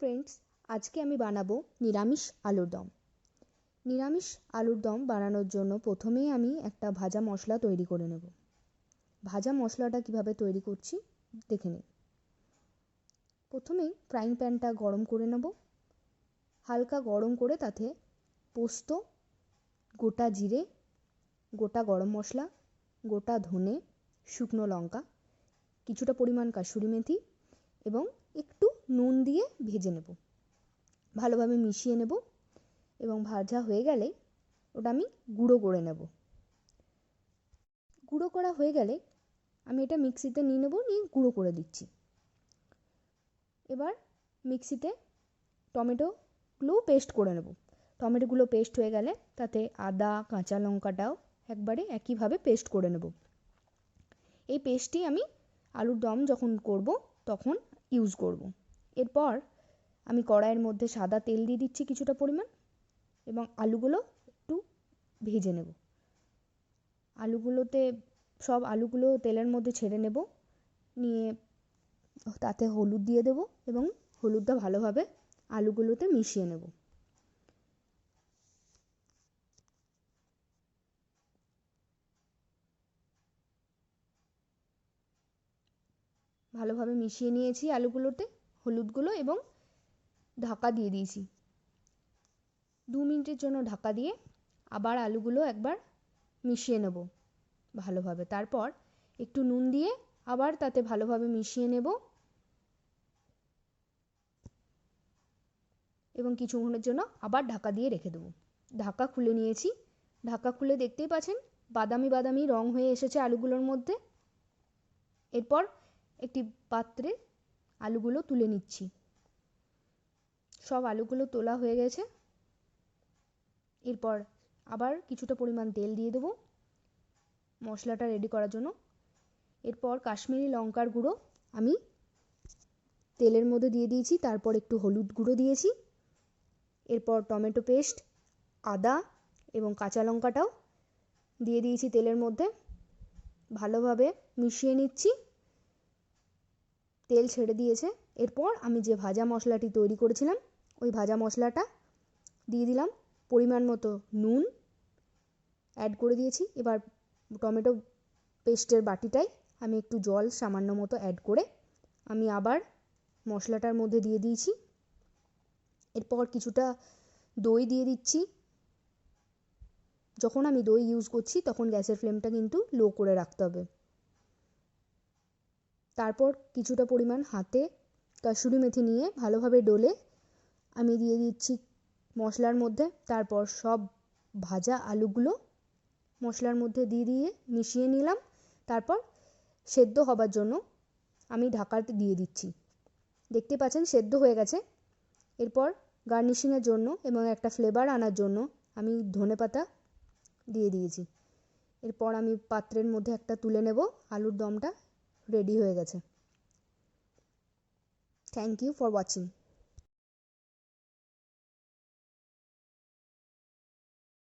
Friends, আজকে আমি বানাবো নিরামিষ আলুর দম। নিরামিষ আলুর দম বানানোর জন্য প্রথমেই আমি একটা ভাজা মশলা তৈরি করে নেব। ভাজা মশলাটা কিভাবে তৈরি করছি দেখে নিন। প্রথমেই ফ্রাইং প্যানটা গরম করে নেব। হালকা গরম করে তাতে পোস্ত, গোটা জিরে, গোটা গরম মশলা, গোটা ধনে, শুকনো লঙ্কা, কিছুটা পরিমাণ কাসুরি মেথি এবং একটু নুন দিয়ে ভেজে নেব। ভালোভাবে মিশিয়ে নেব এবং ভাজা হয়ে গেলে ওটা আমি গুঁড়ো করে নেব। গুঁড়ো করা হয়ে গেলে আমি এটা মিক্সিতে নিয়ে নেব, নিয়ে গুঁড়ো করে দিচ্ছি। এবার মিক্সিতে টমেটোগুলো পেস্ট করে নেব। টমেটোগুলো পেস্ট হয়ে গেলে তাতে আদা, কাঁচা লঙ্কাটাও একবারে একইভাবে পেস্ট করে নেব। এই পেস্টটি আমি আলুর দম যখন করব তখন ইউজ করব। এরপর আমি কড়াইয়ের মধ্যে সাদা তেল দিয়ে দিচ্ছি কিছুটা পরিমাণ এবং আলুগুলো একটু ভেজে নেব। সব আলুগুলো তেলের মধ্যে ছেড়ে নেব, নিয়ে তাতে হলুদ দিয়ে দেব এবং হলুদটা ভালোভাবে আলুগুলোতে মিশিয়ে নেব। ভালোভাবে মিশিয়ে নিয়েছি আলুগুলোতে হলুদগুলো এবং ঢাকা দিয়ে দিয়েছি। 2 মিনিটের জন্য ঢাকা দিয়ে আবার আলুগুলো একবার মিশিয়ে নেব ভালোভাবে। তারপর একটু নুন দিয়ে আবার তাতে ভালোভাবে মিশিয়ে নেব এবং কিছুক্ষণের জন্য আবার ঢাকা দিয়ে রেখে দেবো। ঢাকা খুলে নিয়েছি। ঢাকা খুলে দেখতেই পাচ্ছেন বাদামি বাদামি রং হয়ে এসেছে আলুগুলোর মধ্যে। এরপর একটি পাত্রে আলুগুলো তুলে নিচ্ছি। সব আলুগুলো তোলা হয়ে গেছে। এরপর আবার কিছুটা পরিমাণ তেল দিয়ে দেবো মশলাটা রেডি করার জন্য। এরপর কাশ্মীরি লঙ্কার গুঁড়ো আমি তেলের মধ্যে দিয়ে দিয়েছি। তারপর একটু হলুদ গুঁড়ো দিয়েছি। এরপর টমেটো পেস্ট, আদা এবং কাঁচা লঙ্কাটাও দিয়ে দিয়েছি তেলের মধ্যে। ভালোভাবে মিশিয়ে নিচ্ছি। তেল ছেড়ে দিয়েছে। এরপর আমি যে ভাজা মশলাটি তৈরি করেছিলাম ওই ভাজা মশলাটা দিয়ে দিলাম। পরিমাণ মতো নুন অ্যাড করে দিয়েছি। এবার টমেটো পেস্টের বাটিটায় আমি একটু জল সামান্য মতো অ্যাড করে আমি আবার মশলাটার মধ্যে দিয়ে দিয়েছি। এরপর কিছুটা দই দিয়ে দিচ্ছি। যখন আমি দই ইউজ করছি তখন গ্যাসের ফ্লেমটা কিন্তু লো করে রাখতে হবে। তারপর কিছুটা পরিমাণ হাতে কাসুরি মেথি নিয়ে ভালোভাবে ডলে আমি দিয়ে দিচ্ছি মশলার মধ্যে। তারপর সব ভাজা আলুগুলো মশলার মধ্যে দিয়ে মিশিয়ে নিলাম। তারপর সেদ্ধ হবার জন্য আমি ঢাকাতে দিয়ে দিচ্ছি। দেখতে পাচ্ছেন সেদ্ধ হয়ে গেছে। এরপর গার্নিশিংয়ের জন্য এবং একটা ফ্লেভার আনার জন্য আমি ধনেপাতা দিয়ে দিয়েছি। এরপর আমি পাত্রের মধ্যে একটা তুলে নেব। আলুর দমটা রেডি হয়ে গেছে। Thank you for watching.